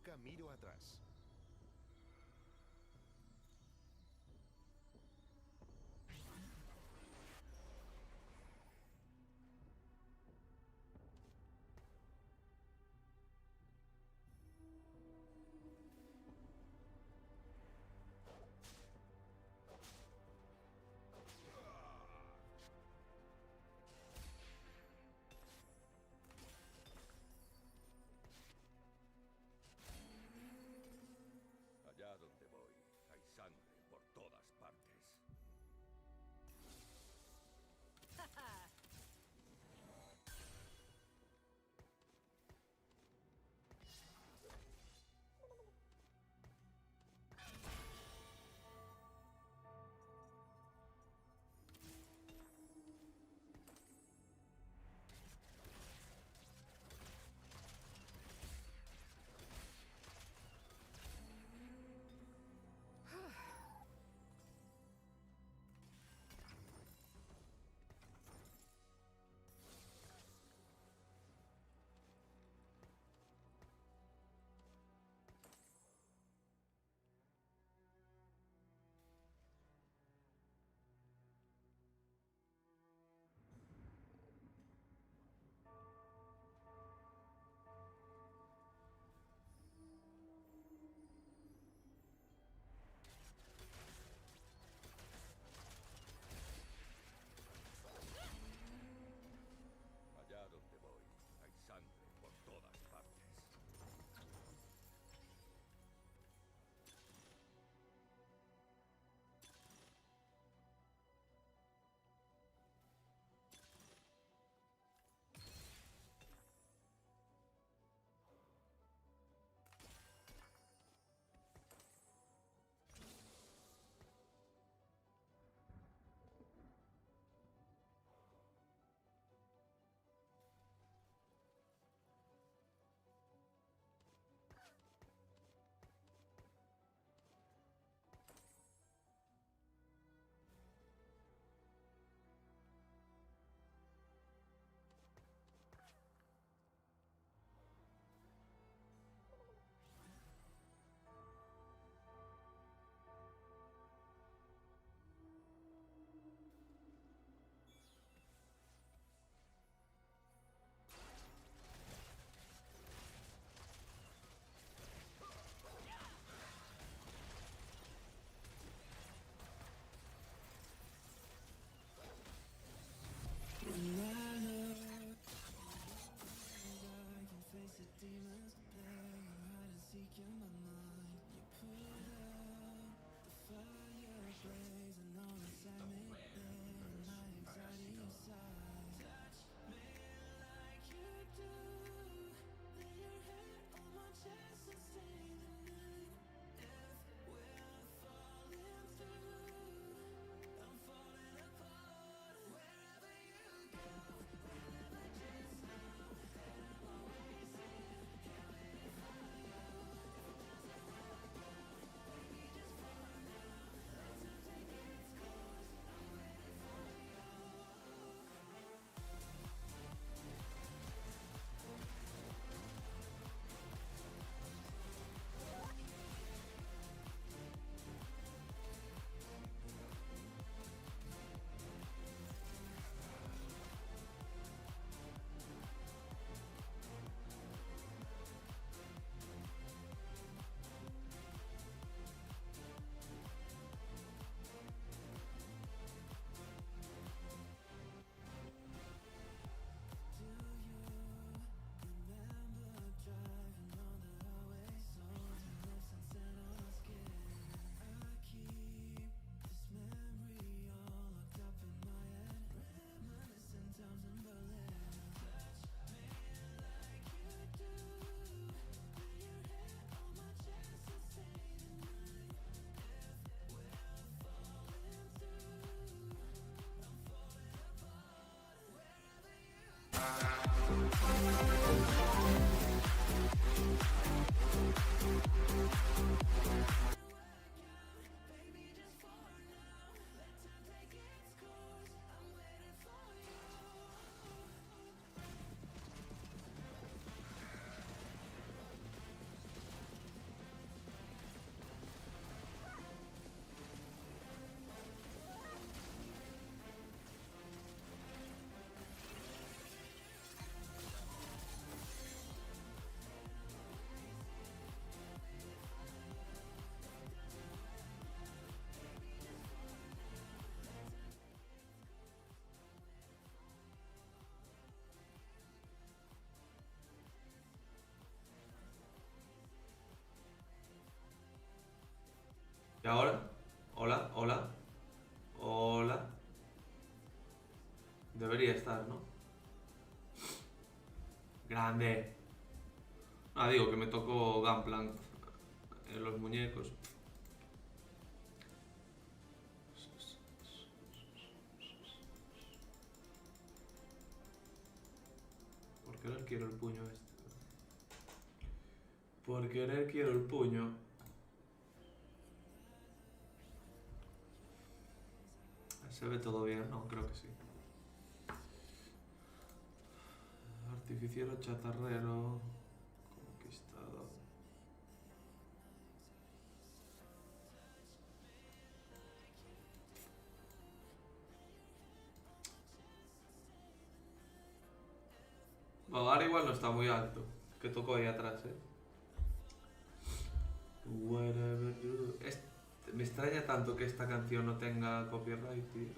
Nunca miro atrás. ahora? Hola, hola, hola. Debería estar, ¿no? Grande. Ah, digo que me tocó Gunplank en los muñecos. Por querer quiero el puño este. Por querer quiero el puño. ¿Se ve todo bien? No, creo que sí. Artificiero, chatarrero, conquistador. Bueno, ahora igual no está muy alto. Que tocó ahí atrás, ¿eh? Whatever you do. Me extraña tanto que esta canción no tenga copyright, tío.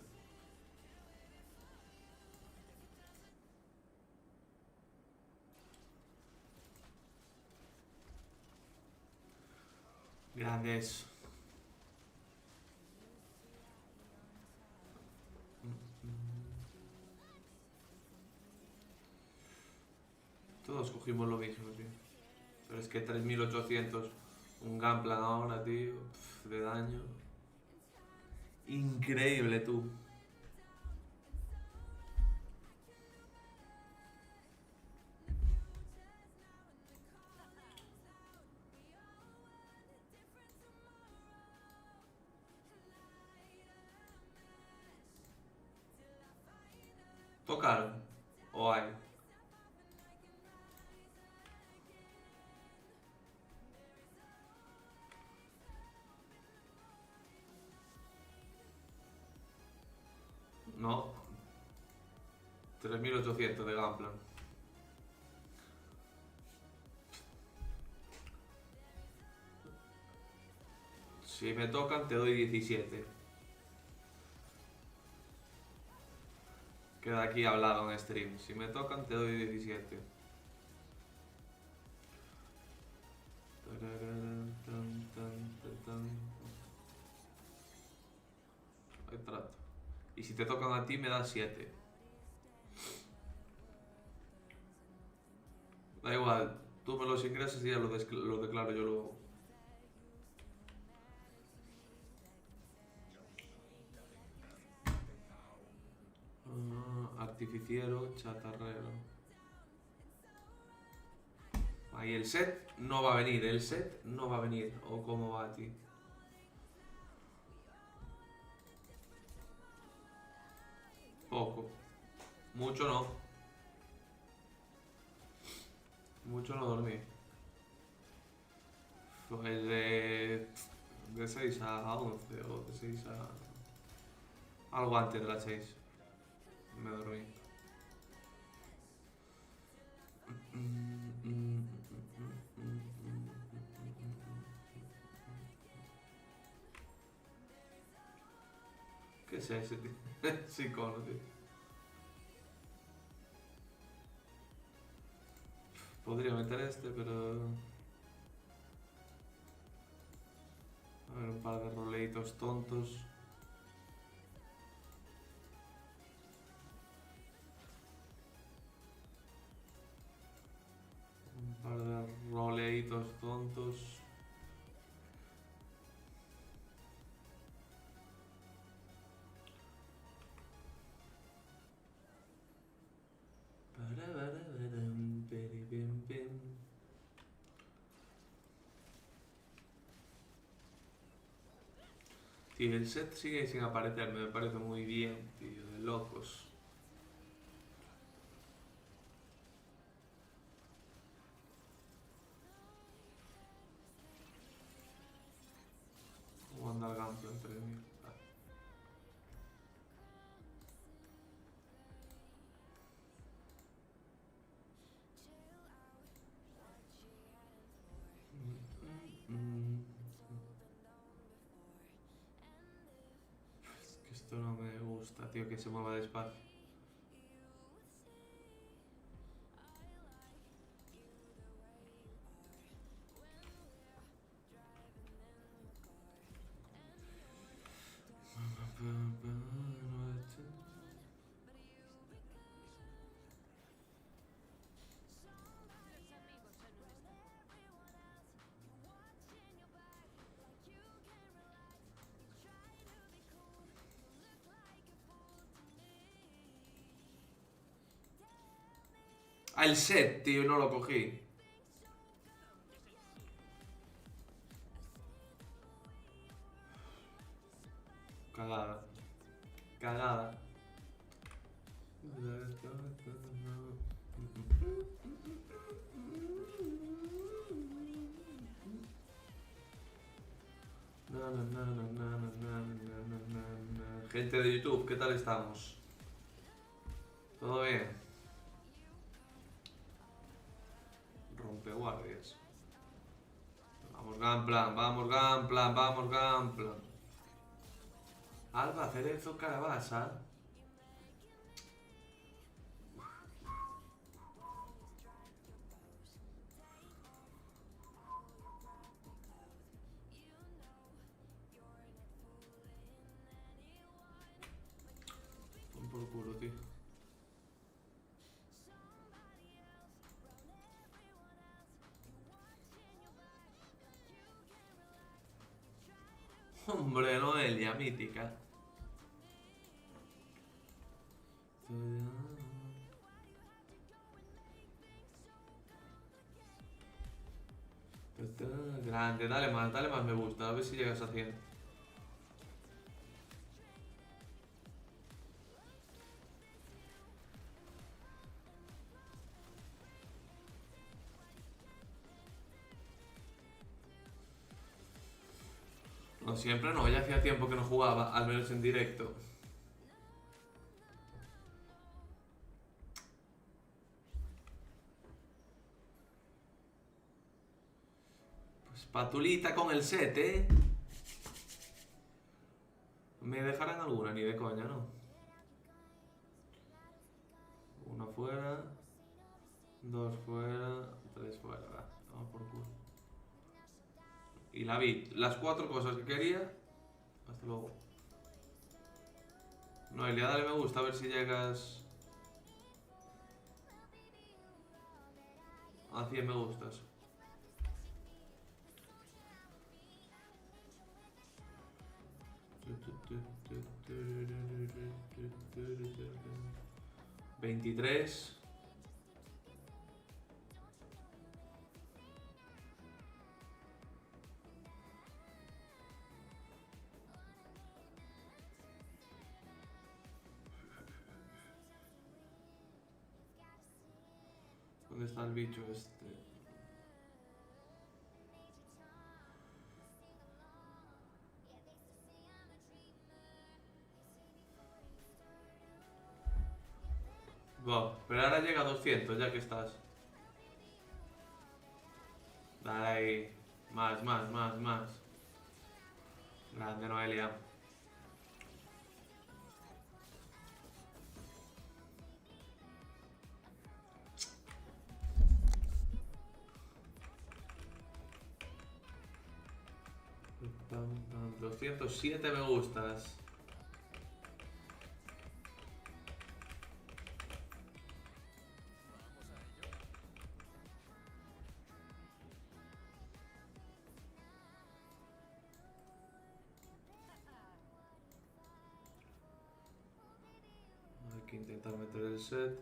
Grandes. Todos cogimos lo mismo, tío. Pero es que 3800, un Gunplan ahora, tío, de daño. Increíble, tú. ¿Tocaron? ¿O hay? No. 3800 de Gunplan. Si me tocan, te doy 17. Queda aquí hablado en stream. Si me tocan, te doy 17. Hay trato. Y si te tocan a ti, me das 7. Da igual, tú me los ingresas y ya lo declaro yo luego. Artificiero, chatarrero. Ahí el set no va a venir, el set no va a venir. ¿O cómo va a ti? Poco. Mucho no. Mucho no dormí. Fue de 6 a 11 o de 6 a... Algo antes de las 6. Me dormí. ¿Qué es ese, tío? Sí, cono, tío. Podría meter este, pero... A ver, un par de roleitos tontos. Un par de roleitos tontos. Tío, el set sigue sin aparecerme, me parece muy bien, tío, de locos. ¿Cómo anda el gancho entre mí? Es que esto no me gusta, tío, que se mueva despacio. Ah, el set, tío, no lo cogí. Cagada. Cagada. Gente de YouTube, ¿qué tal estamos? ¿Todo bien? Rompeguardias. Vamos Gunplan, vamos Gunplan, vamos Gunplan. Alba, Cerezo, Carabasa. Pon por culo, tío. Hombre, Noelia, mítica. Grande, dale más me gusta, a ver si llegas a 100. No, siempre no, ya hacía tiempo que no jugaba, al menos en directo. Pues patulita con el set, ¿eh? Me dejarán alguna, ni de coña, ¿no? Una fuera, dos fuera, tres fuera, va, vamos por culo. Y la vi, las 4 cosas que quería. Hasta luego. Noelia, dale me gusta a ver si llegas a 100 me gustas. ¿23? ¿Dónde está el bicho este? Wow, pero ahora llega a 200 ya que estás. Dale ahí. Más, más, más, más. Grande Noelia. Pam, pam, 207 me gustas. Hay que intentar meter el set.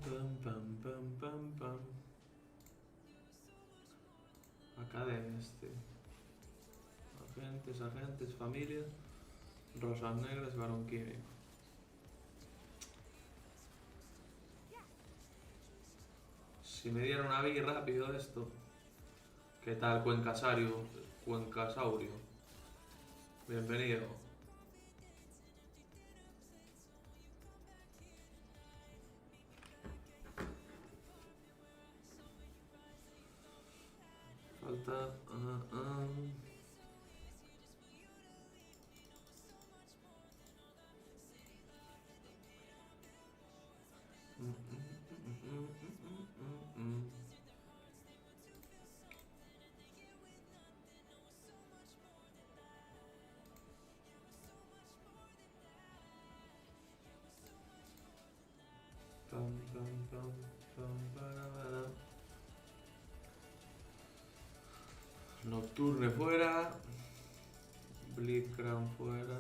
Pam, pam, pam, pam, pam. Academias, tío. Agentes, agentes, familia. Rosas negras, varón químico. Si me diera una bi rápido esto. ¿Qué tal, Cuencasario? Cuencasaurio. Bienvenido. Falta. Pam, pam, pam, Nocturne fuera. Blitzcrank fuera.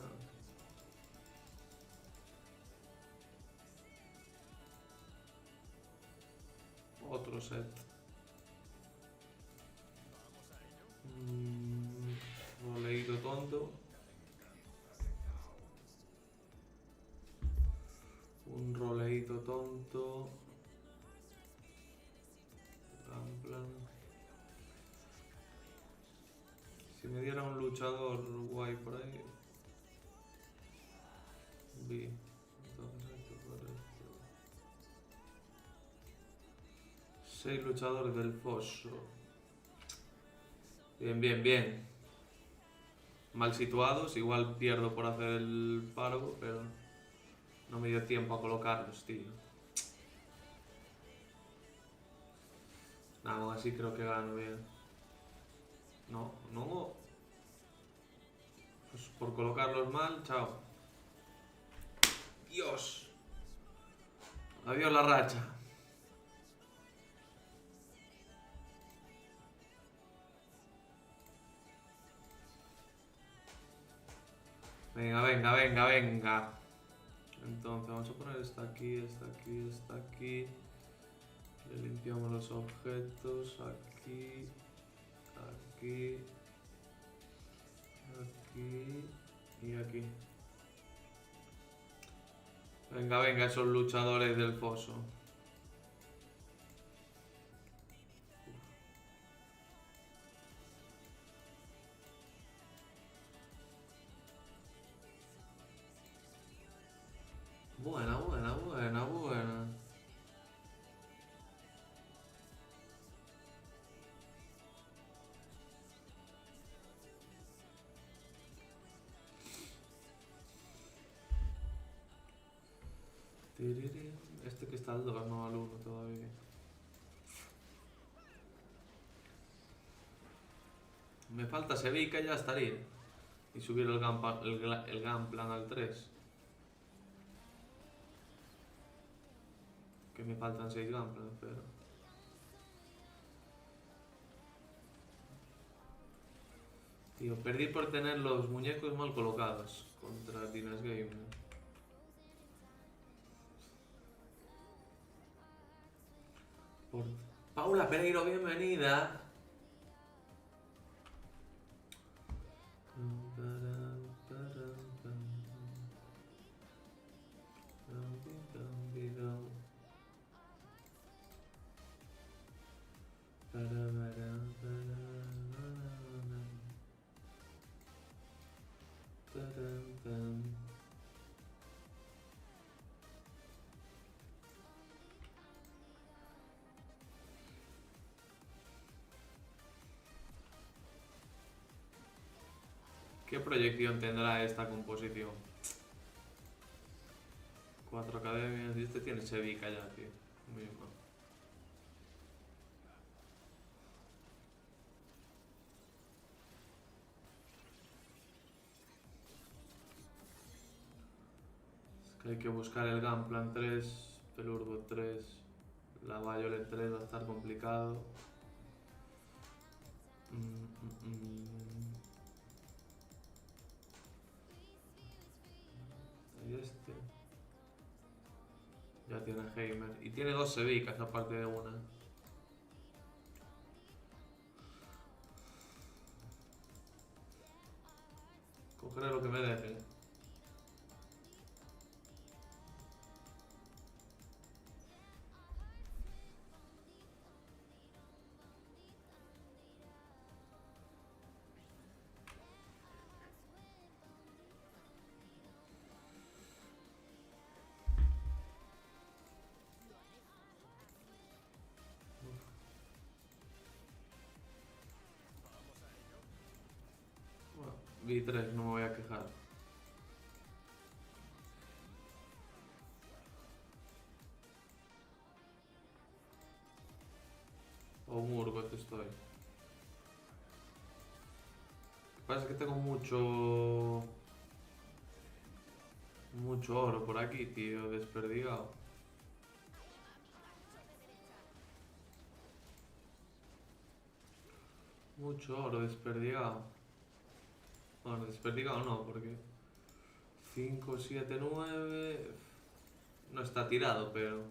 Otro set. Roleíto tonto. Un roleíto tonto. Gamplan. Si me diera un luchador guay por ahí. Vi. Entonces esto por esto. 6 luchadores del foso. Bien, bien, bien. Mal situados. Igual pierdo por hacer el paro, pero no me dio tiempo a colocarlos, tío. Nada, aún así creo que gano bien. No, no. Pues por colocarlos mal, chao. Dios. Adiós la racha. Venga, venga, venga, venga. Entonces vamos a poner esta aquí, esta aquí, esta aquí. Le limpiamos los objetos. Aquí. Aquí. Aquí. Y aquí. Venga, venga, esos luchadores del foso. Buena, buena, buena, buena. Este que está al 2, no al 1 todavía. Me falta Sevica y ya estaría. Y subir el Gunplan al 3. Que me faltan 6 Gunplans, pero... Tío, perdí por tener los muñecos mal colocados contra Dinas Gamer. Por... Paula Pereiro, bienvenida. ¿Qué proyección tendrá esta composición? 4 academias y este tiene Sevica ya, tío. Mismo. Es que hay que buscar el Gunplan 3, Pelurbo 3, la Violet 3 va a estar complicado. Y este ya tiene Heimer y tiene 2 Sevicas aparte de una. Cogeré lo que me deje. Bueno, V3, no me voy a quejar. O Murgot estoy. Lo que pasa es que tengo mucho oro por aquí, tío, desperdigado. Mucho oro desperdigado. Bueno, desperdigado no, porque 5, 7, 9... No está tirado, pero...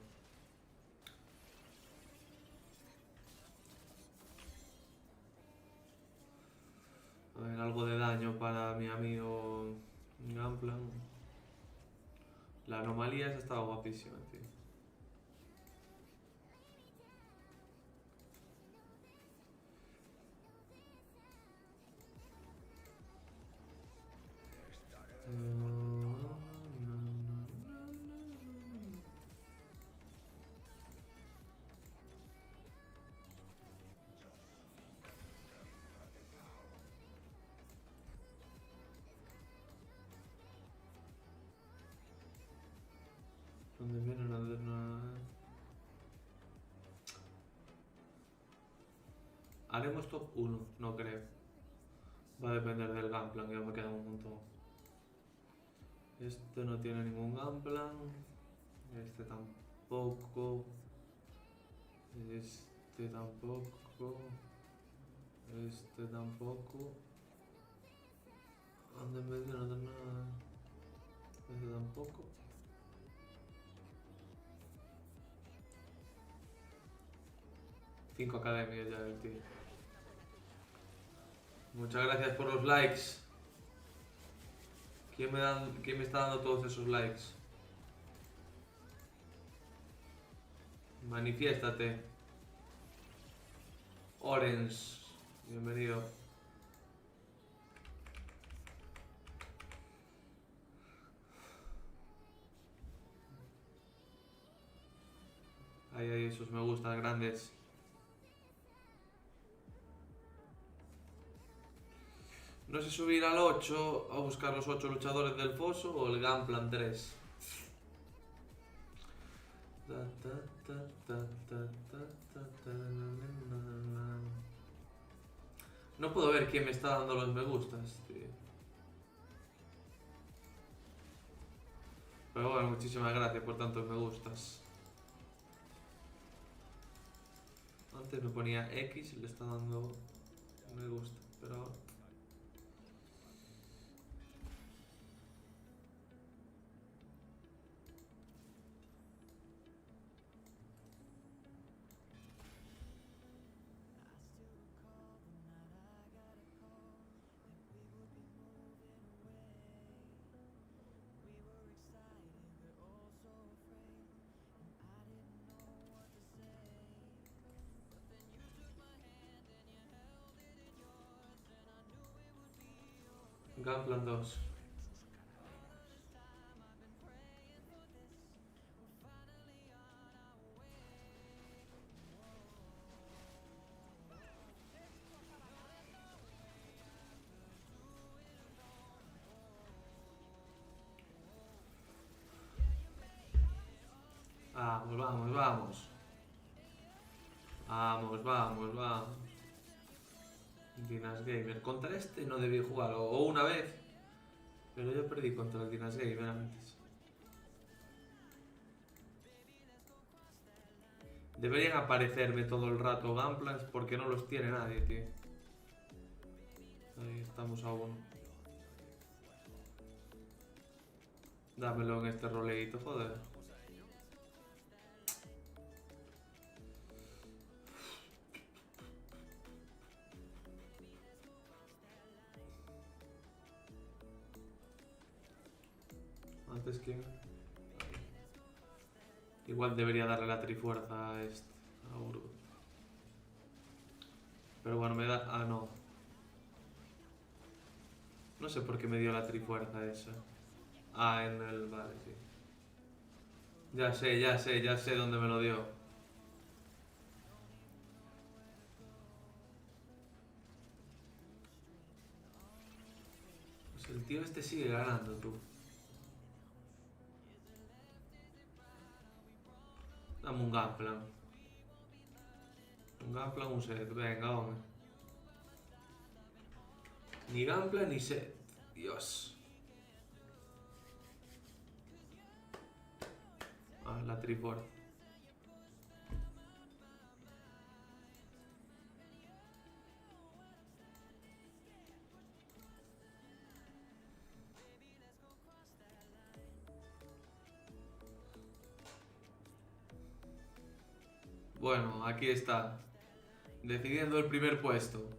A ver, algo de daño para mi amigo Gunplan. La anomalía esa estaba guapísima, tío. ¿Dónde vienen a ver nada? Haremos top 1, no creo. Va a depender del Gunplan, ya me queda un montón. Este no tiene ningún Gunplan. Este tampoco. Este tampoco. Este tampoco. ¿Dónde en medio no tiene nada? Este tampoco. Cinco academias ya del tío. Muchas gracias por los likes. ¿Quién me está dando todos esos likes? Manifiéstate. Orange. Bienvenido. Ahí, esos me gustan grandes. No sé subir al 8 a buscar los 8 luchadores del foso o el Gunplan 3. No puedo ver quién me está dando los me gustas, tío. Pero bueno, muchísimas gracias por tantos me gustas. Antes me ponía X y le está dando me gusta, pero ahora... Gunplan 2. Vamos, vamos, vamos. Vamos, vamos, vamos. Dinas Gamer. Contra este no debí jugar, o una vez. Pero yo perdí contra el Dinas Gamer antes. Deberían aparecerme todo el rato Gunplans porque no los tiene nadie, tío. Ahí estamos a uno. Dámelo en este roleito, joder. Antes que... Igual debería darle la trifuerza a este, a Urgot. Pero bueno, me da... Ah, no. No sé por qué me dio la trifuerza esa. Ah, en el... Vale, sí. Ya sé dónde me lo dio. Pues el tío este sigue ganando, tú. Dame un Gunplan. Un Gunplan, un set. Venga, hombre. Ni Gunplan ni set. Dios. Ah, la trifuerza. Bueno, aquí está. Decidiendo el primer puesto.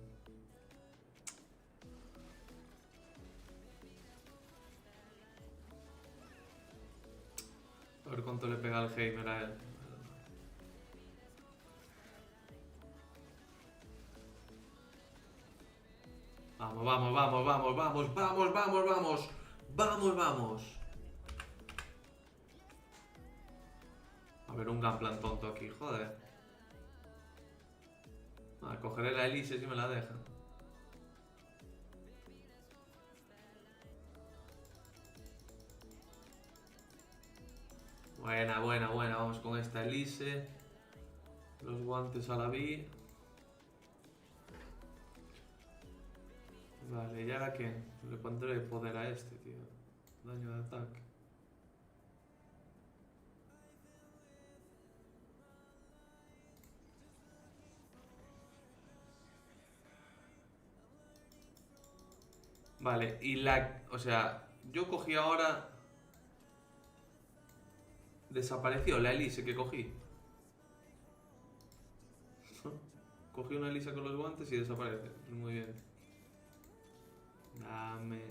A ver cuánto le pega al Heimer a él. Vamos, vamos, vamos, vamos, vamos, vamos, vamos, vamos. Vamos, vamos. A ver, un Gunplan tonto aquí, joder. Cogeré la Elise si me la dejan. Buena, buena, buena. Vamos con esta Elise. Los guantes a la Vi. Vale, ¿y ahora qué? Le pondré poder a este, tío. Daño de ataque. Vale, y la... O sea, yo cogí ahora... Desapareció la Elise que cogí. Cogí una Elise con los guantes y desaparece. Muy bien. Dame...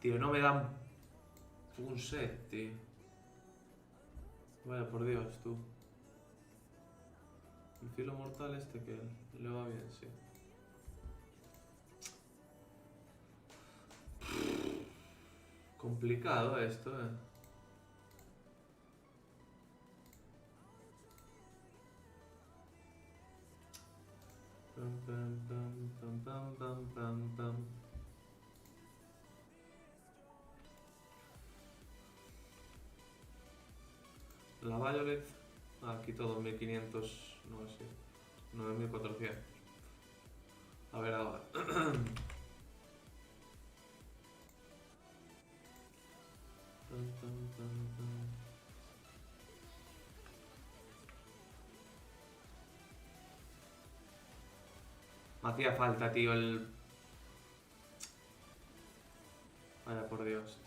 Tío, no me dan un set, tío. Vaya por Dios, tú. El filo mortal este que le va bien, sí. Complicado esto, Pam, pam, pam, pam, pam, pam, pam, pam. La Violet. Aquí todo 1500. No sé. 9400. A ver ahora. Me hacía falta, tío, el... Vaya por Dios.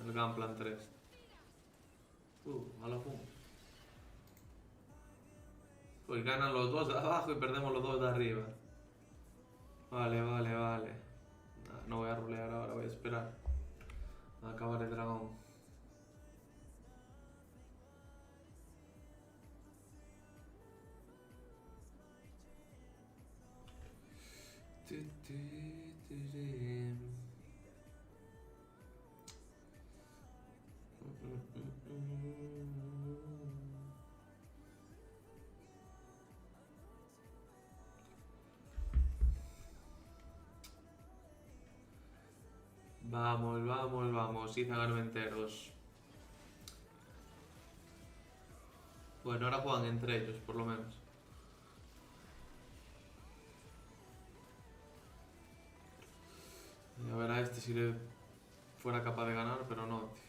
El Gunplan 3. A la pum. Pues ganan los dos de abajo y perdemos los dos de arriba. Vale, vale, vale. No voy a rolear ahora, voy a esperar a acabar el dragón. Vamos, vamos, vamos, Izan Armenteros. Bueno, ahora juegan entre ellos, por lo menos. Y a ver a este si le fuera capaz de ganar, pero no, tío.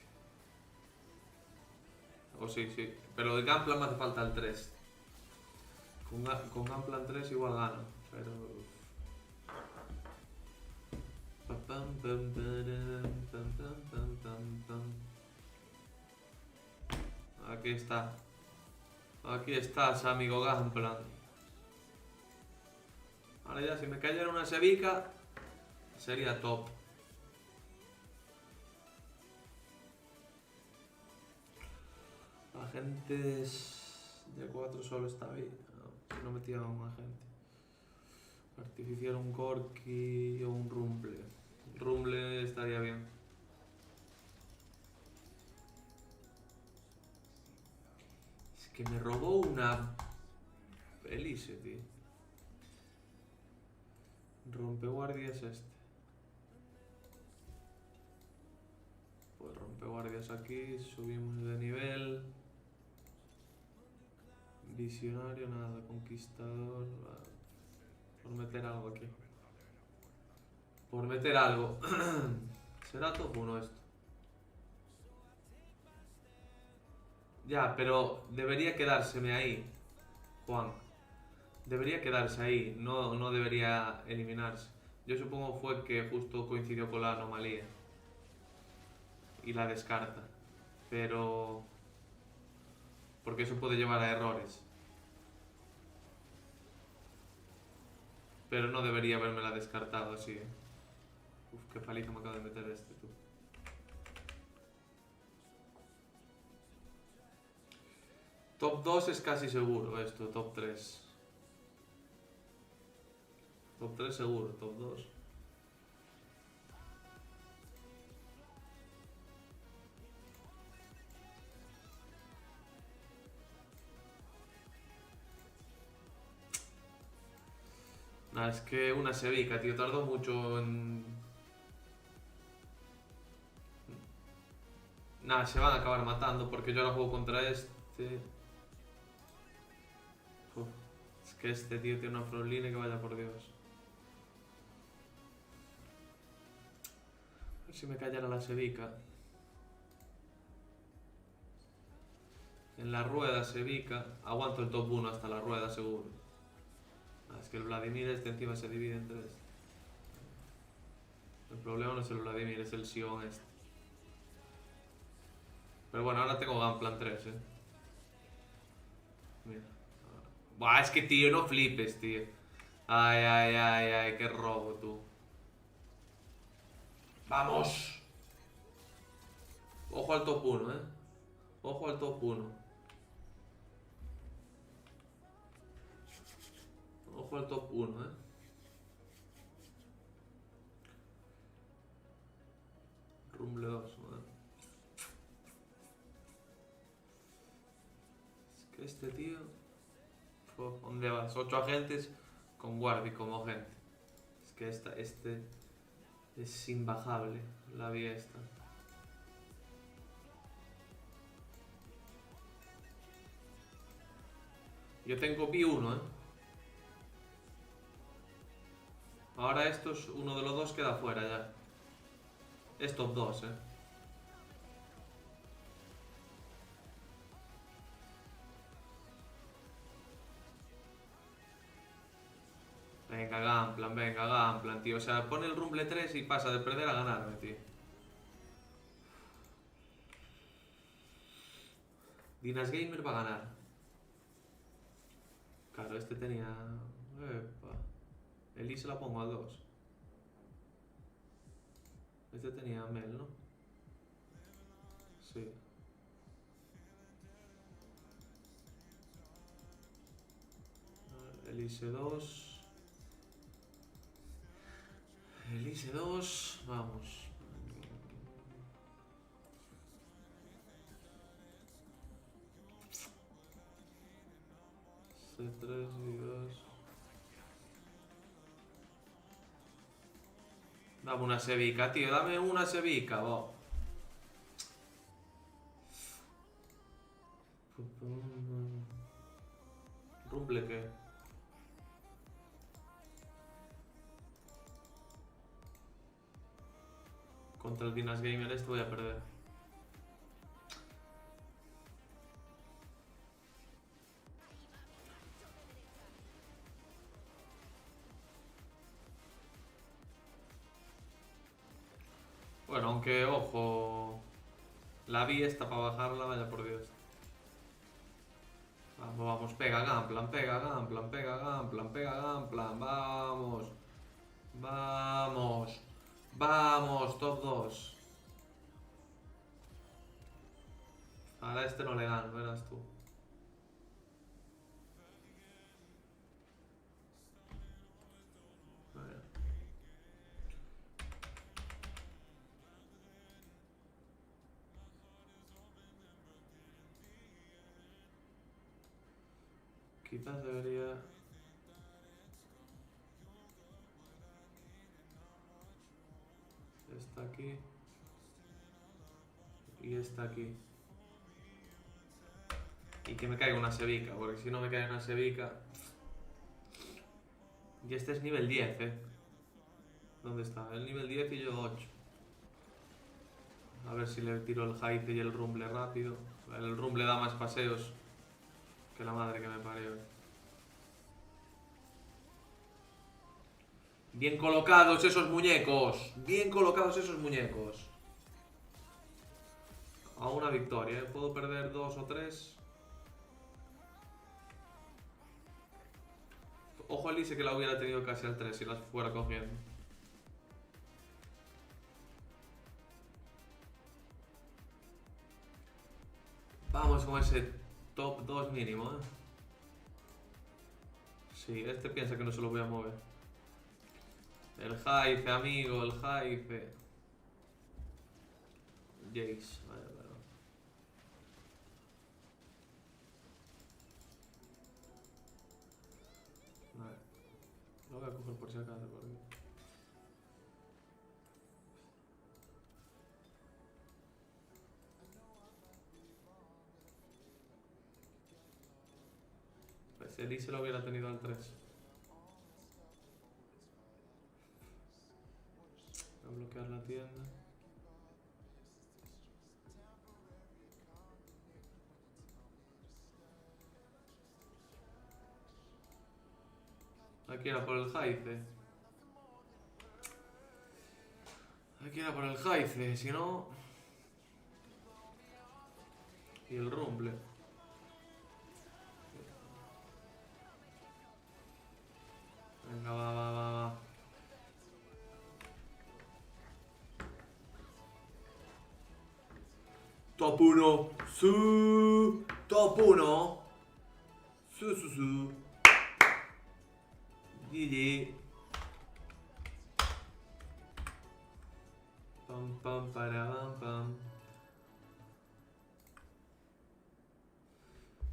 O sí, sí. Pero de Gunplan me hace falta el 3. Con Gunplan 3 igual gano, pero... Aquí está. Aquí estás, amigo Gunplan. Ahora ya, si me cayera una Sevica, sería top. Agentes de 4 solo está bien. No, si no metía a un agente. Artificial, un Corki o un Rumble. Rumble estaría bien. Es que me robó una Elise, tío. Rompeguardias este. Pues rompeguardias aquí, subimos de nivel. Visionario, nada, conquistador. Por meter algo aquí. Por meter algo. ¿Será top 1 esto? Ya, pero debería quedárseme ahí, Juan. Debería quedarse ahí, no debería eliminarse. Yo supongo fue que justo coincidió con la anomalía. Y la descarta. Pero Porque eso puede llevar a errores. Pero no debería habérmela descartado así, ¿eh? Uf, qué paliza me acaba de meter este, tú. Top 2 es casi seguro esto, top 3. Top 3 seguro, top 2. Nah, es que una Sevica, tío, tardó mucho en... Nah, se van a acabar matando porque yo ahora juego contra este. Uf, es que este tío tiene una Frontline que vaya por Dios. A ver si me callara la Sevica. En la rueda Sevica, aguanto el top 1 hasta la rueda seguro. Es que el Vladimir este encima se divide en 3. El problema no es el Vladimir, es el Sion este. Pero bueno, ahora tengo Gunplan 3, Mira. Buah, es que tío, no flipes, tío. Ay, ay, ay, ay, qué robo tú. ¡Vamos! Ojo al top 1, Ojo al top 1. Ojo al top 1, Rumble 2, Es que este tío... ¿Dónde vas? 8 agentes con guardia como gente. Es que este es imbajable, la vía esta. Yo tengo B1, Ahora estos, uno de los dos queda fuera ya. Es top 2, venga, Gunplan, tío. O sea, pone el Rumble 3 y pasa de perder a ganarme, tío. Dinas Gamer va a ganar. Claro, este tenía... Epa. Elise la pongo a 2. Este tenía Mel, ¿no? Sí. Elise 2. Elise 2. Vamos. C3 y 2. Dame una Sevica, tío. Dame una Sevica, vos. Rumble, ¿qué? Contra el Dinas Gamer este voy a perder. Bueno, aunque, ojo... La vi esta para bajarla, vaya por Dios. Vamos, vamos, pega Gunplan, pega Gunplan, pega Gunplan, pega Gunplan, vamos. Vamos. Vamos, top 2. Ahora este no le gano, verás tú. Vale. Quizás debería... Está aquí. Y está aquí. Y que me caiga una Sevica, porque si no me cae una Sevica... Y este es nivel 10, ¿Dónde está? El nivel 10 y yo 8. A ver si le tiro el Jaice y el Rumble rápido. El Rumble da más paseos que la madre que me parió. Bien colocados esos muñecos. Bien colocados esos muñecos. A una victoria, Puedo perder 2 o 3. Ojo Elise que la hubiera tenido casi al 3 si las fuera cogiendo. Vamos con ese top 2 mínimo, ¿eh? Sí, este piensa que no se lo voy a mover. El Jaife, amigo, el Jaife. Jace, vaya, vaya. Vale. Lo voy a coger por si acaso, porque... Pues Elise lo hubiera tenido al 3. Voy a bloquear la tienda. Aquí era por el Jaife. Aquí era por el Jaife, si no... Y el Rumble. Venga, va, va, va, va. Top 1. Su. Top 1. Su. GG. Pam, pam, para, pam, pam.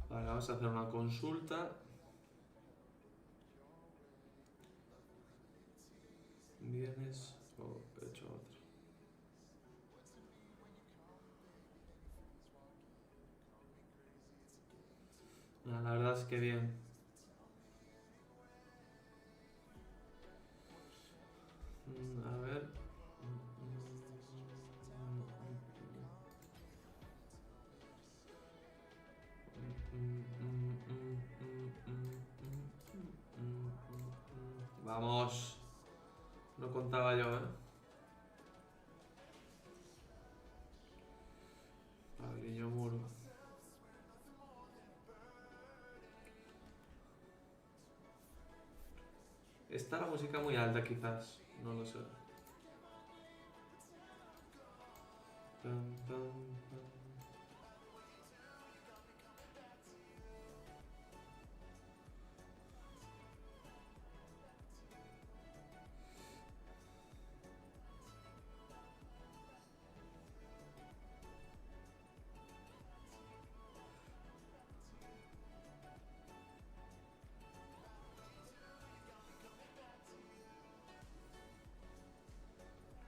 Vale, vamos a hacer una consulta. ¿Vienes o he hecho otro? No, la verdad es que bien. A ver. Vamos. No contaba yo, ¿eh? Pablinho Muro. Está la música muy alta quizás. No lo sé. Pam, pam, pam.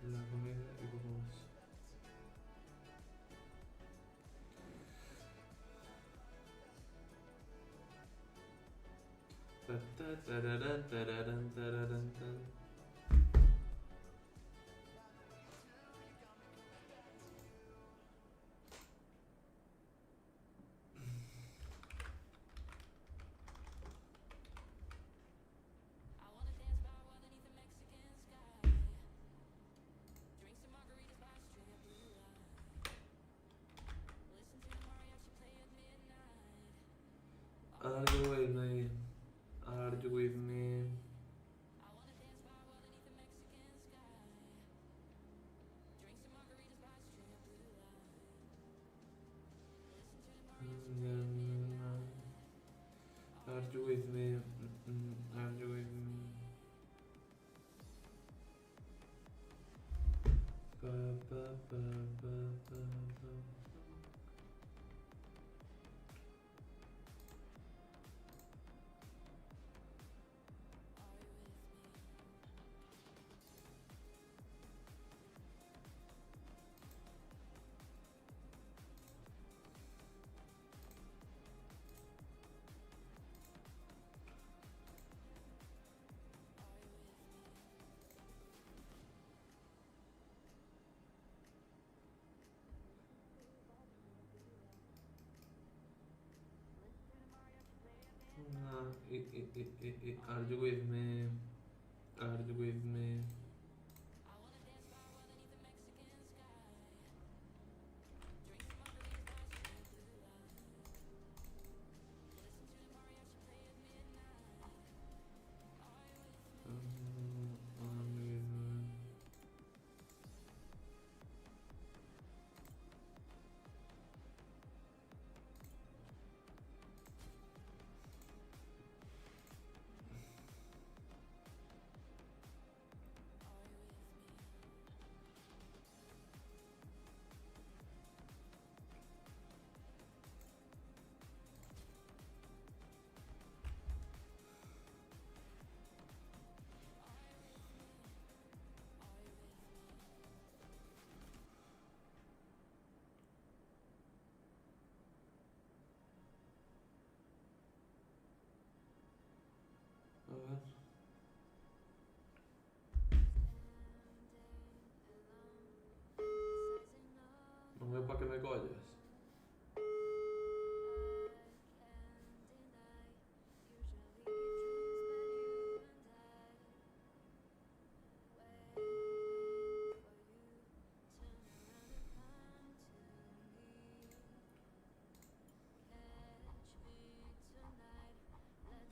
La comida y poco más. Are you with me? Are you with me? Are you with me? Are you with me? Pa, pa, pa, pa, pa, pa. Are you with me? Are you with me?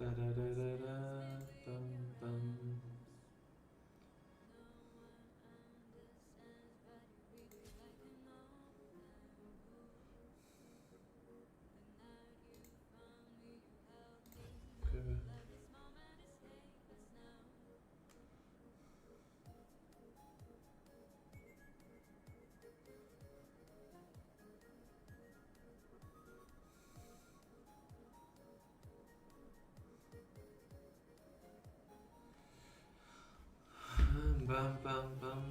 Tararara, pam, pam. ¿Qué? Pam, pam, pam.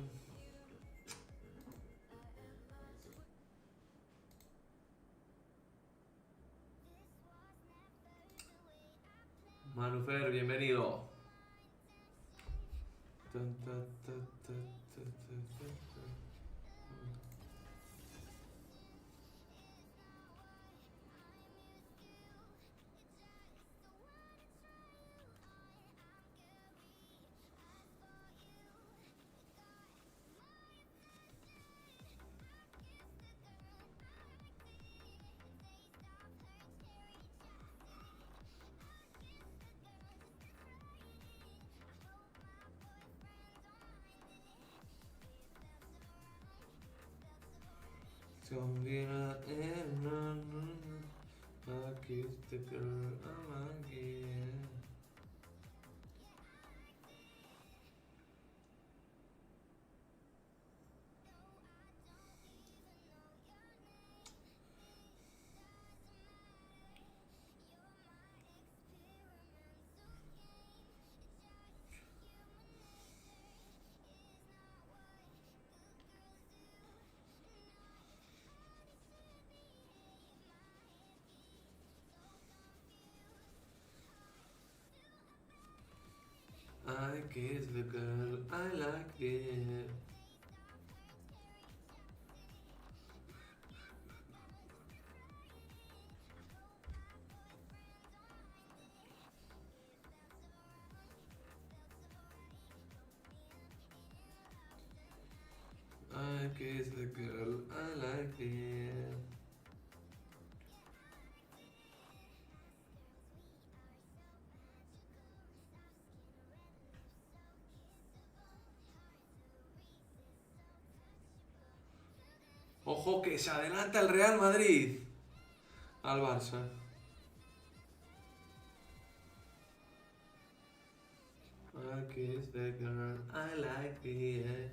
Manufer, bienvenido. Tan, ta, ta, ta, ta, ta, ta, ta. Don't be a I kiss the girl I'm again. I kiss the girl I like it. I kiss the girl I like it. Ojo que se adelanta el Real Madrid al Barça. I kiss the girl I like it.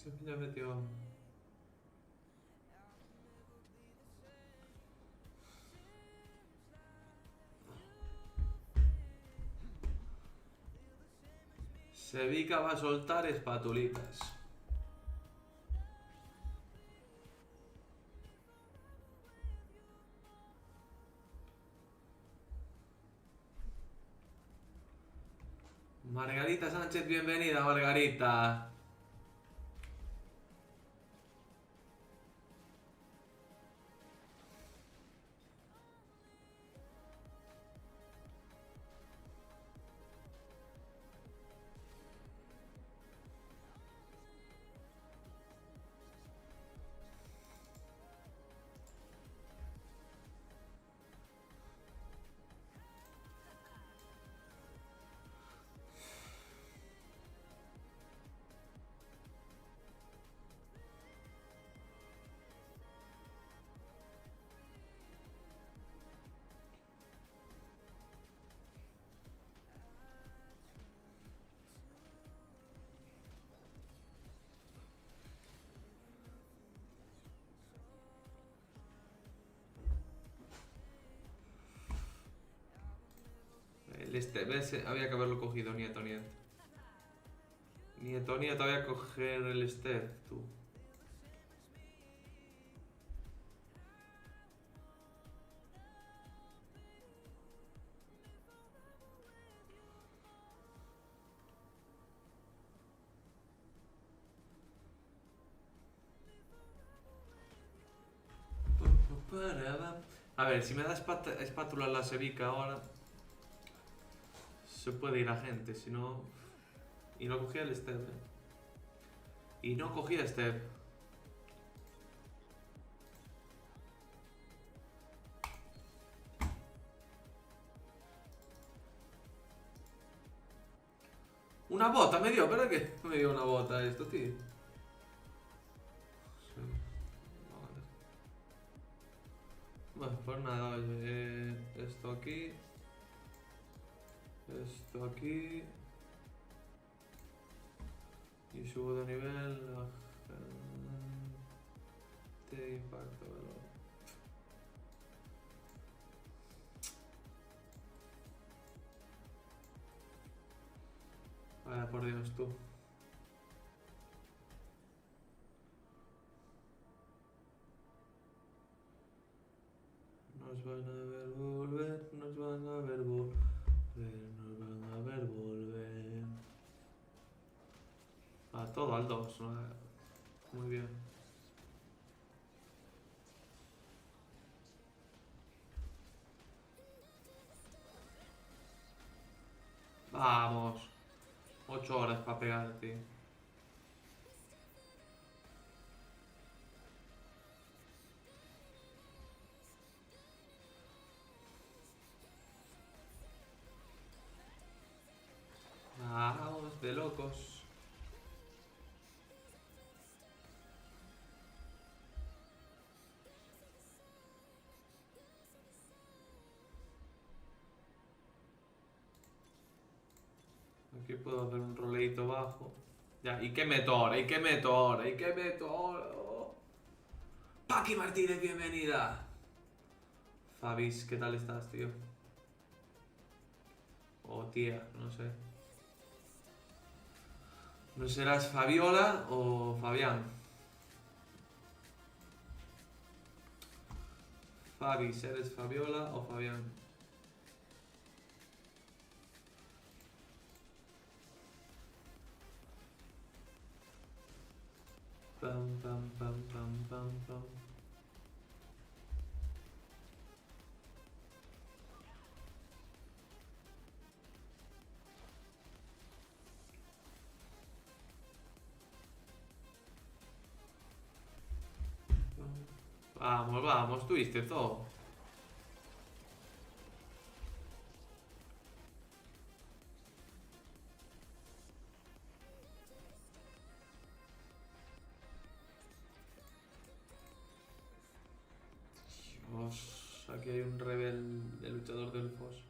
Se ya metió. Sevica va a soltar espatulitas. Margarita Sánchez, bienvenida, Margarita. El step ese había que haberlo cogido, nieto, nieto. Nieto, nieto, había que coger el step, tú. A ver, si me da espátula la Sevica ahora, se puede ir a gente, si no... Y no cogía el step, Y no cogía step. Una bota me dio, ¿pero qué? Me dio una bota esto, tío. Sí. Vale. Bueno, pues nada, oye, esto aquí. Esto aquí. Y subo de nivel. Te impacto, ¿verdad? Vaya por Dios, tú. Nos van a ver volver, nos van a ver volver, nos van a ver volver. A todo al 2, ¿no? Muy bien. Vamos. 8 horas para pegarte. Vamos, de locos. Aquí puedo hacer un roleito bajo. Ya, ¿y qué meto ahora? ¿Y qué meto ahora? ¿Y qué meto ahora? Oh. Paqui Martínez, bienvenida. Fabis, ¿qué tal estás, tío? O tía, no sé. ¿No serás Fabiola o Fabián? Fabis, ¿eres Fabiola o Fabián? Pam, pam, pam, pam, pam, pam. Vamos, vamos, tuviste todo. Dios, aquí hay un rebelde luchador del Fos.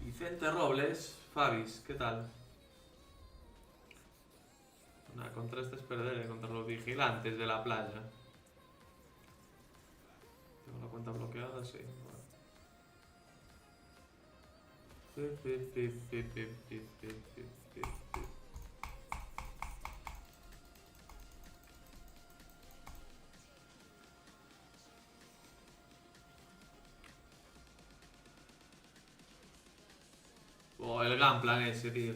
Vicente Robles, Fabis, ¿qué tal? Nada, contra este es perder, contra los vigilantes de la playa. Tengo la cuenta bloqueada, sí. Oh, el Gunplan ese, tío.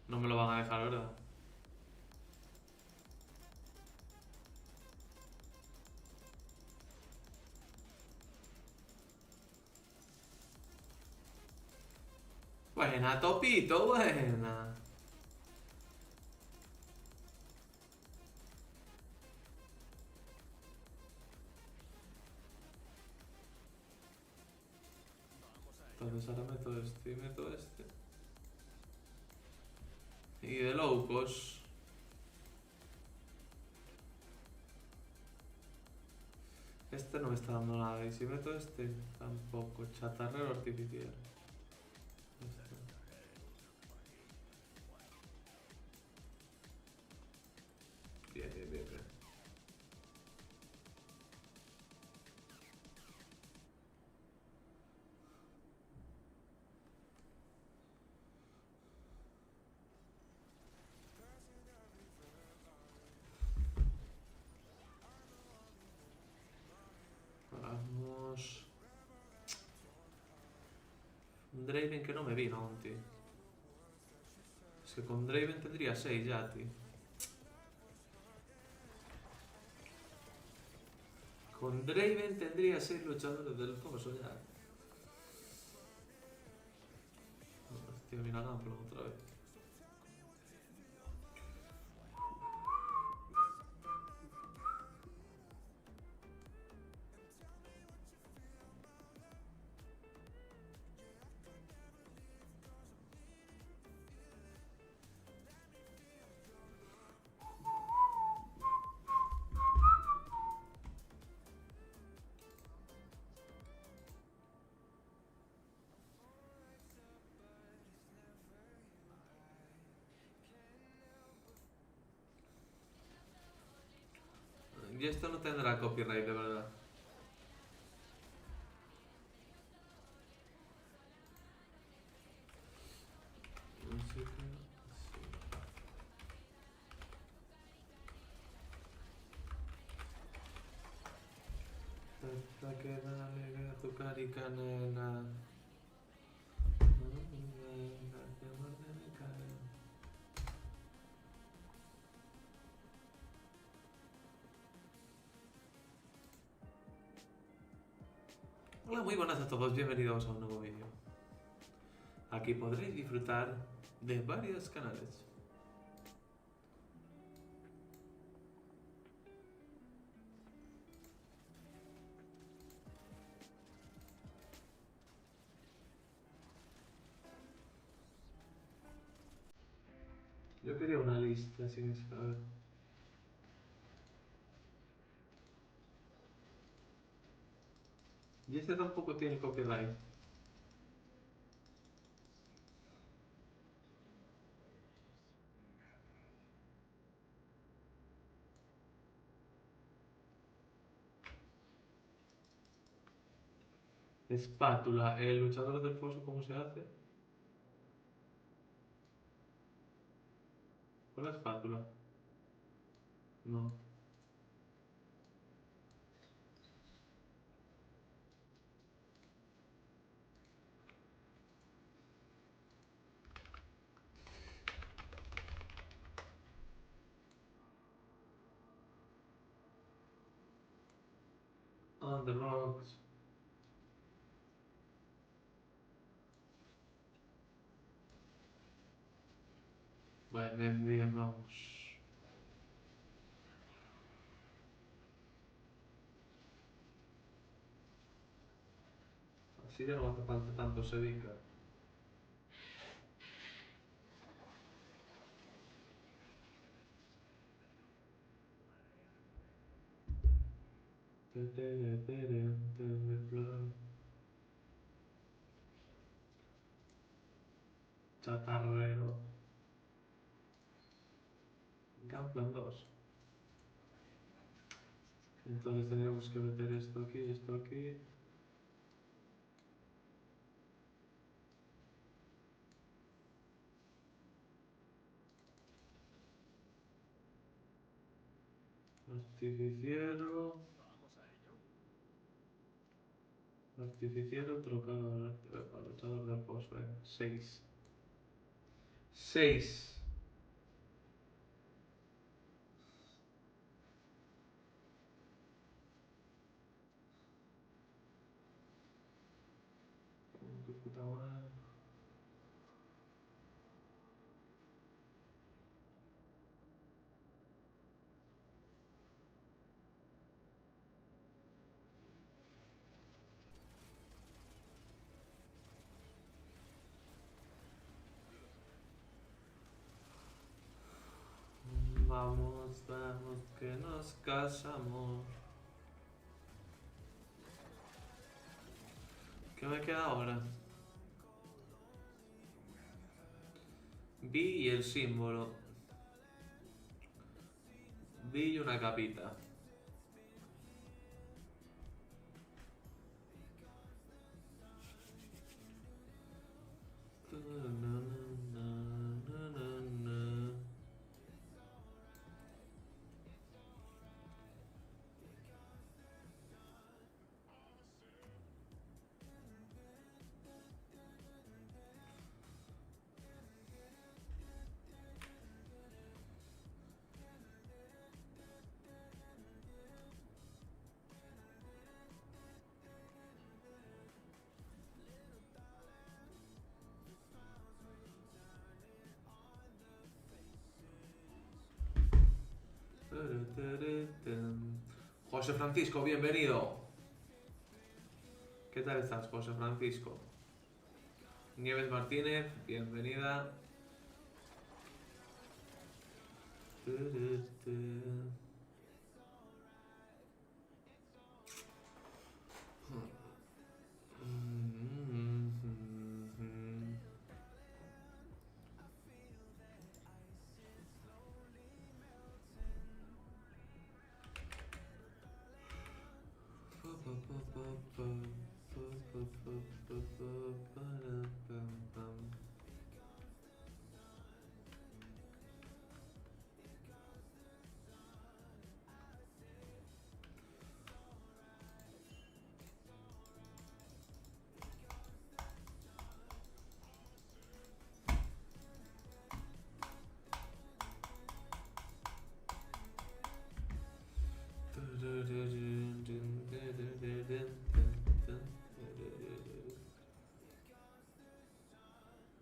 No me lo van a dejar, ¿verdad? Buena, Topito, buena. Entonces ahora meto este y meto este. Y de locos. Este no me está dando nada. Y si meto este, tampoco. Chatarrero artificial. Este. Bien, bien, bien, bien. Vamos. Un Draven que no me vino aún, tío. Es que con Draven tendría 6 ya, tío. Con Draven tendría 6 luchadores del foso ya. Hostia, mira Gunpla otra vez. Y esto no tendrá copyright, de verdad. Así que... Hasta que dale a tu carica, nena. Hola, muy buenas a todos, bienvenidos a un nuevo vídeo. Aquí podréis disfrutar de varios canales. Yo quería una lista sin saber. Y este tampoco tiene copyright. Espátula, el luchador del foso, ¿cómo se hace? Con la espátula. No. On the rocks. Bueno, bien, vamos. Así ya no hace falta tanto Sevica. Chatarrero. Gunplan 2. Entonces tendríamos que meter esto aquí y esto aquí. Artificiero. Artificiero trocador. Luchador del post, venga. 6. 6. Qué puta madre. Vamos, vamos, que nos casamos. ¿Qué me queda ahora? Vi y el símbolo. Vi y una capita. José Francisco, bienvenido. ¿Qué tal estás, José Francisco? Nieves Martínez, bienvenida.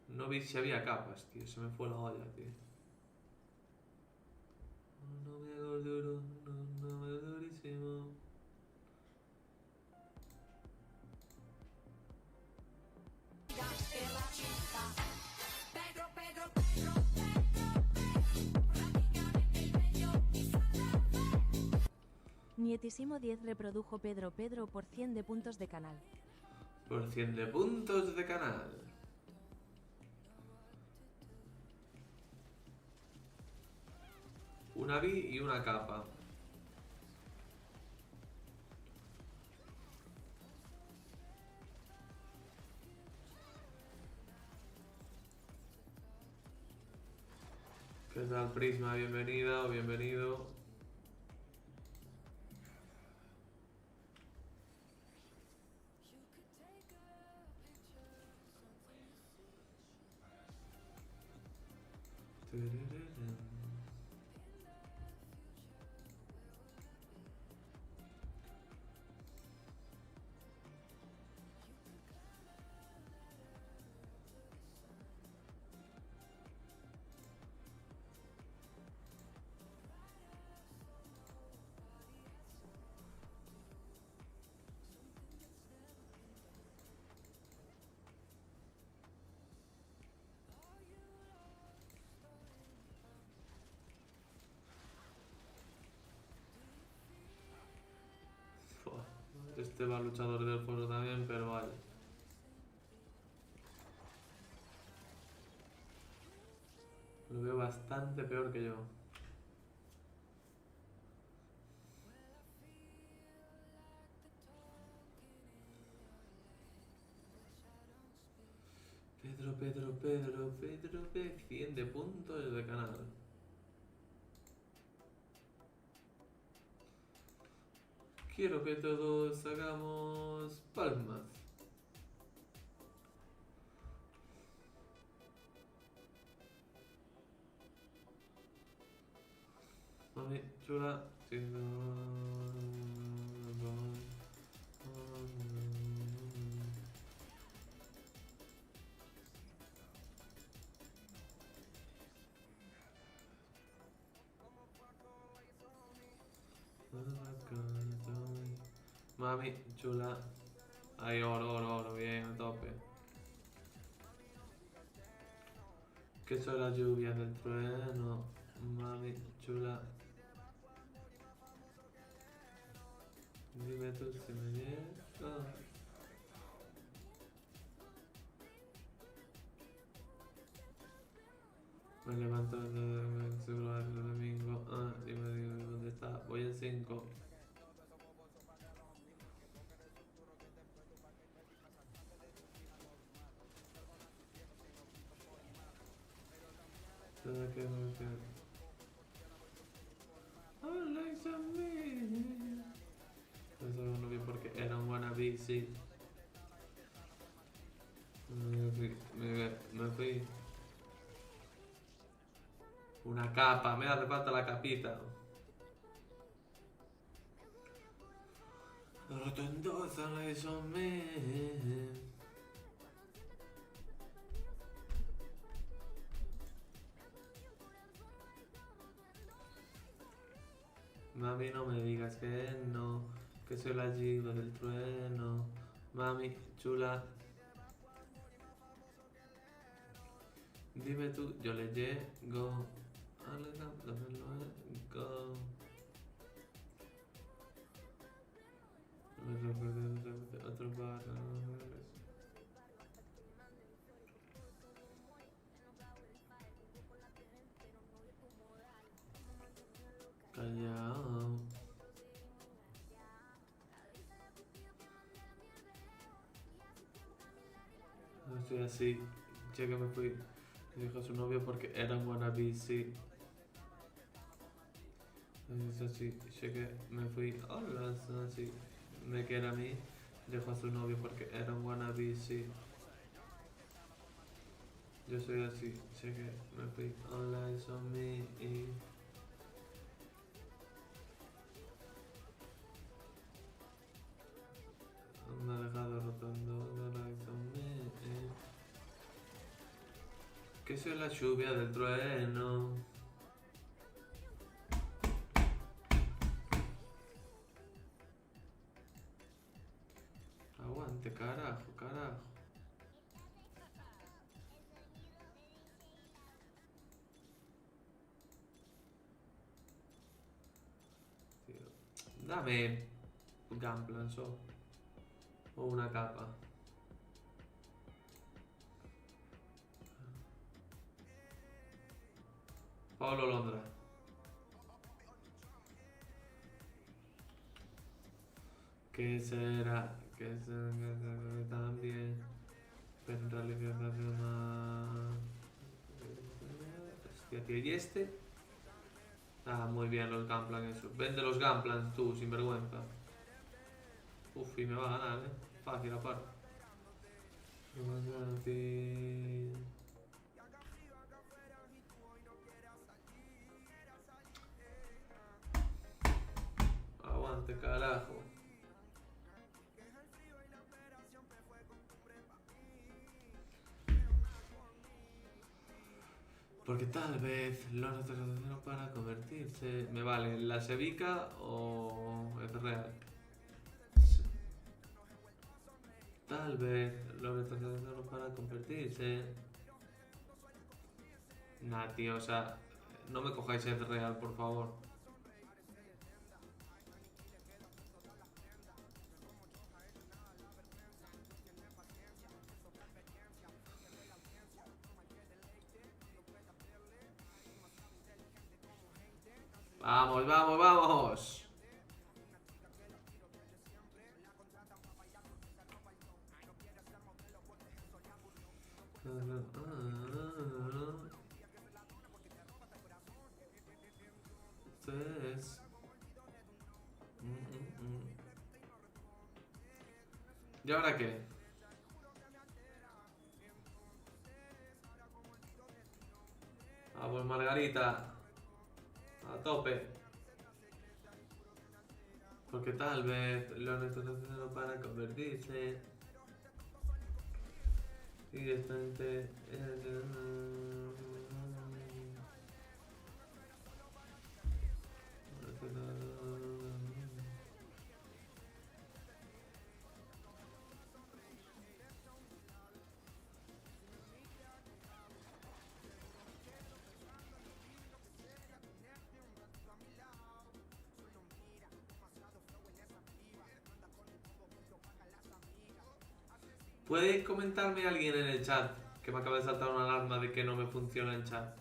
No vi si había capas, tío. Se me fue la olla, tío. No me hago duro, no me hago durísimo. Nietísimo 10 reprodujo Pedro por 100 de puntos de canal. Por 100 de puntos de canal. Una vi y una capa. ¿Qué tal, Prisma? Bienvenida o bienvenido. Este va luchador del foro también, pero vale. Lo veo bastante peor que yo. Pedro, 100 de puntos de canal. Quiero que todos hagamos palmas. Mami, chula. Mami, chula. Ahí, oro, bien, a tope. Que son las lluvias del trueno. Mami, chula. Dime tú si me llego. Me levanto seguro el domingo. Dime dónde está. Voy en 5. Todo que me queda. Oh, like some me. Eso no vi porque era un wannabe, sí. Me fui. Una capa, me hace falta la capita. Rotondosa, like some me. Mami, no me digas que no, que soy la giga del trueno. Mami, chula. Dime tú, yo le llego. Dame luego. Otro barra. Callao. No estoy así. Ya que me fui. Dijo a su novio porque era un wannabe, sí. Es así. Ya que me fui. Hola, es así. Me queda a mí. Dejó a su novio porque era un wannabe, sí. Yo soy así. Ya que me fui. Hola, eso a mí. Me ha dejado rotando. Hola, eso a mí. Que soy la lluvia del trueno. Aguante, carajo, carajo. Tío. Dame un Gunplan o una capa. Pablo Londra. ¿Qué será? ¿Qué será también? Pero en realidad más. Hostia, tío. ¿Y este? Ah, muy bien los Gunplan eso. Vende los Gunplan tú, sinvergüenza. Uf, y me va a ganar, Fácil, aparte. Aguante, carajo. Porque tal vez los retrocedieron para convertirse. Me vale la Sevica o es real. Tal vez los retrocedieron para convertirse. Nah, tío, o sea, no me cojáis el real, por favor. Vamos, vamos, vamos. Entonces... ¿Y ahora qué? Ah, pues Margarita. A tope. Porque tal vez lo retrocedieron para convertirse. Y directamente... ¿Puede comentarme alguien en el chat? Que me acaba de saltar una alarma de que no me funciona el chat.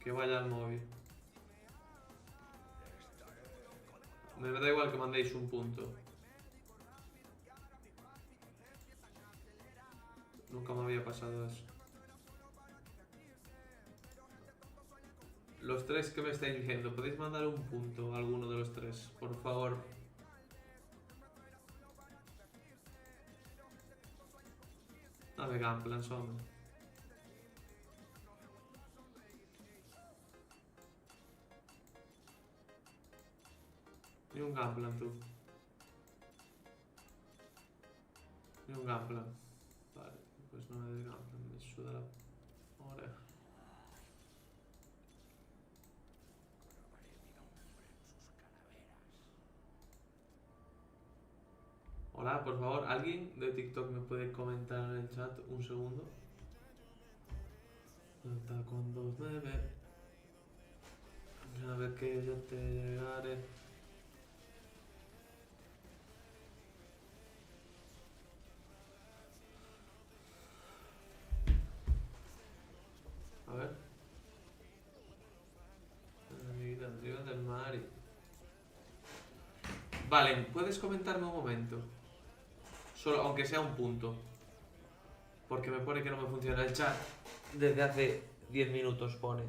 Que vaya al móvil. Me da igual que mandéis un punto. Nunca me había pasado eso. Los tres que me estáis viendo, ¿podéis mandar un punto a alguno de los tres? Por favor. Dame Gunplans, hombre. Ni un Gunplan, tú. Ni un Gunplan. Vale, pues no me des Gunplan, me suda la oreja. Hola, por favor, ¿alguien de TikTok me puede comentar en el chat un segundo? Cuenta con 29. A ver que yo te llegaré. A ver. Amiguita, arriba del Mari. Vale, ¿puedes comentarme un momento? Solo, aunque sea un punto. Porque me pone que no me funciona el chat. Desde hace 10 minutos pone.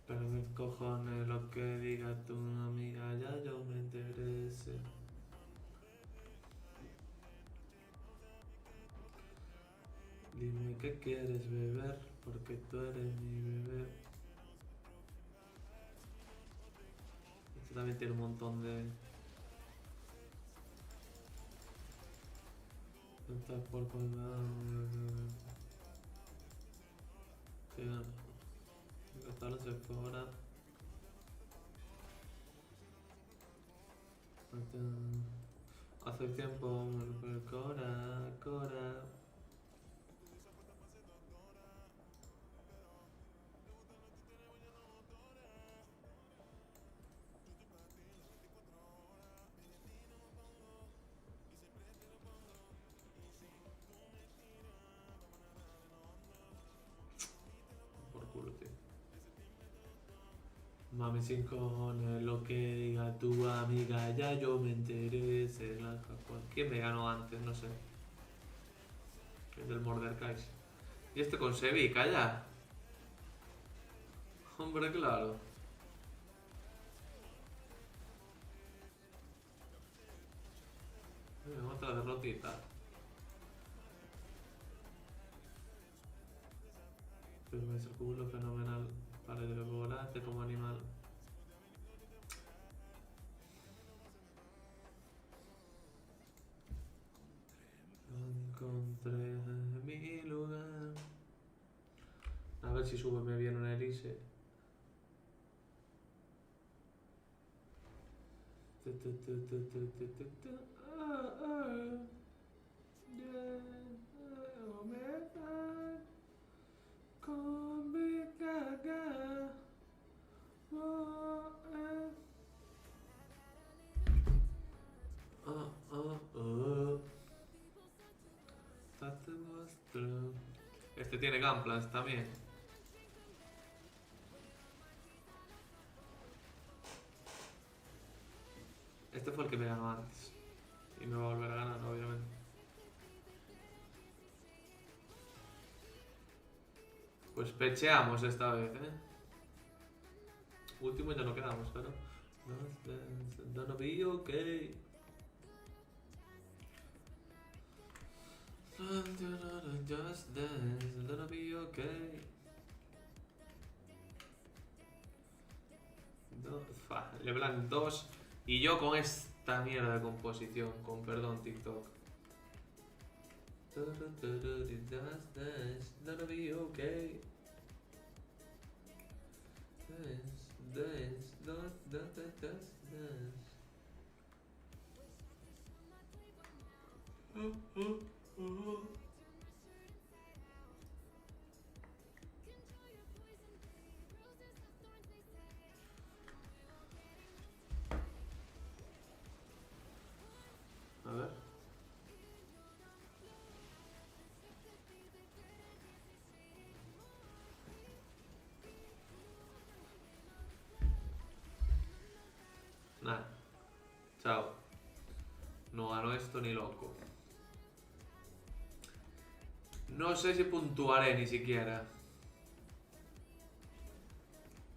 Pero me cojones lo que diga tu amiga, ya yo me interese. Dime qué quieres beber, porque tú eres mi bebé. Este también tiene un montón de... Estás por colgar... Gastarse fuera. Hace tiempo me cora, cora. Por culo, tío. Mami sin cojones, lo que diga tu amiga, ya yo me enteré. ¿Quién me ganó antes? No sé. El del Mordekaiser. Y este con Sevi, calla. Hombre, claro. Otra derrotita. Pero es el culo fenomenal. Vale, de volante como animal. Encontré mi lugar. A ver si súbeme bien una elise. Este tiene Gunplans también. Este fue el que me ganó antes. Y me va a volver a ganar, obviamente. Pues pecheamos esta vez, ¿eh? Último ya no quedamos, pero... Gonna be okay. Just dance, gonna be okay. LeBlanc 2 y yo con esta mierda de composición, con perdón TikTok. Just dance, gonna be okay. Dance, dance. Chao. No gano esto ni loco. No sé si puntuaré ni siquiera.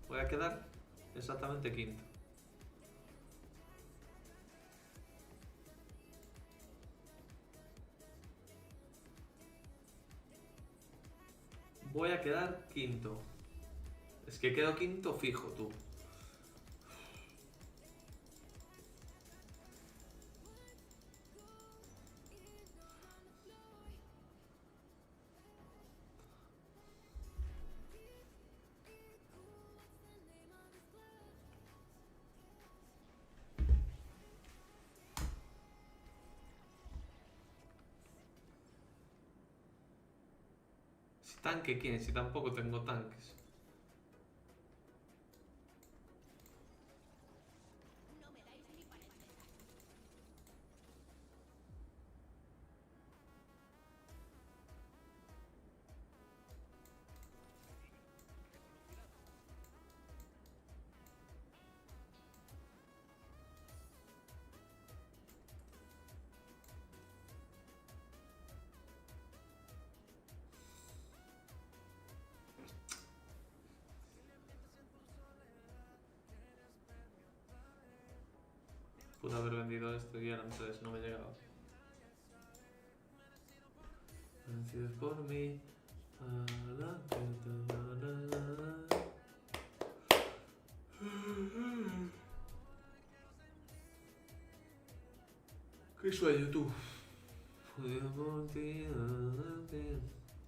Voy a quedar exactamente quinto. Voy a quedar quinto. Es que quedo quinto fijo, tú. Si tanque, ¿quién? Si tampoco tengo tanques. Pude haber vendido esto y eran 3, no me llegaba. Gracias por mí. Qué sueño, tú. Fui por ti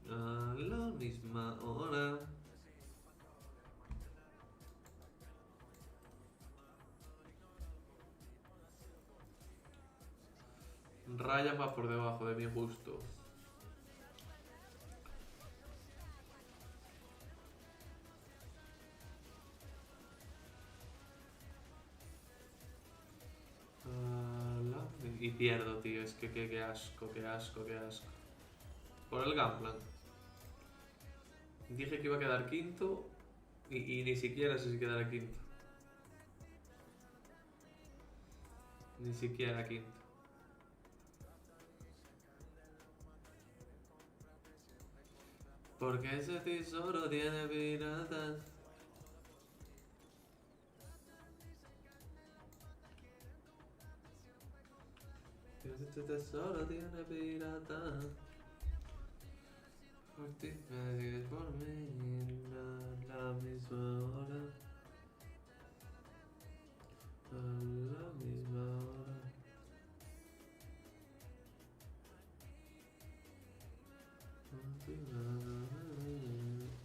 a la misma hora. Raya va por debajo de mi gusto. Y pierdo, tío. Es que qué asco, qué asco, qué asco. Por el Gunplan. Dije que iba a quedar quinto y ni siquiera sé si quedará quinto. Ni siquiera quinto. Porque ese tesoro tiene piratas. Este tesoro tiene piratas. Por ti me decides por mí a la misma hora. A la misma hora.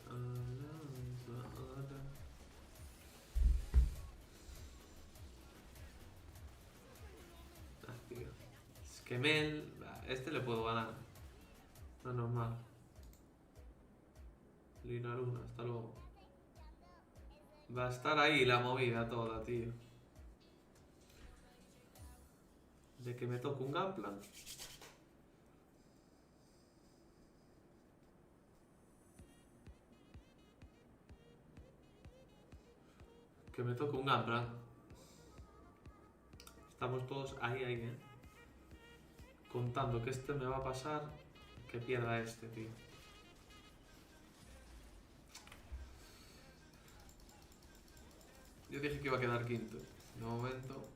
A la misma hora. Ah, tío. Es que Mel... Este le puedo ganar. No es normal. Lina Luna, hasta luego. Va a estar ahí la movida toda, tío. De que me toque un Gunplan. Que me toque un Gunplan. Estamos todos ahí, contando que este me va a pasar. Que pierda este, tío. Yo dije que iba a quedar quinto. De momento...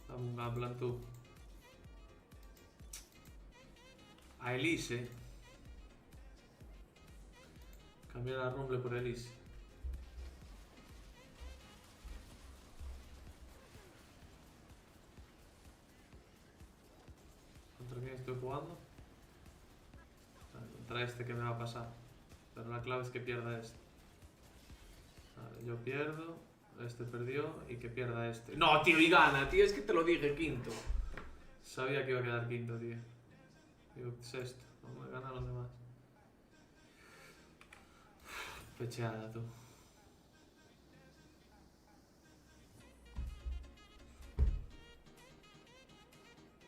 Dame un Gunplan tú. A Elise. Cambiar a Rumble por Elise. ¿Contra quién estoy jugando? Vale, contra este que me va a pasar. Pero la clave es que pierda este. Vale, yo pierdo. Este perdió y que pierda este. ¡No, tío! Y gana, tío. Es que te lo dije, quinto. Sabía que iba a quedar quinto, tío. Digo, sexto. No me ganan los demás. Pecheada, tú.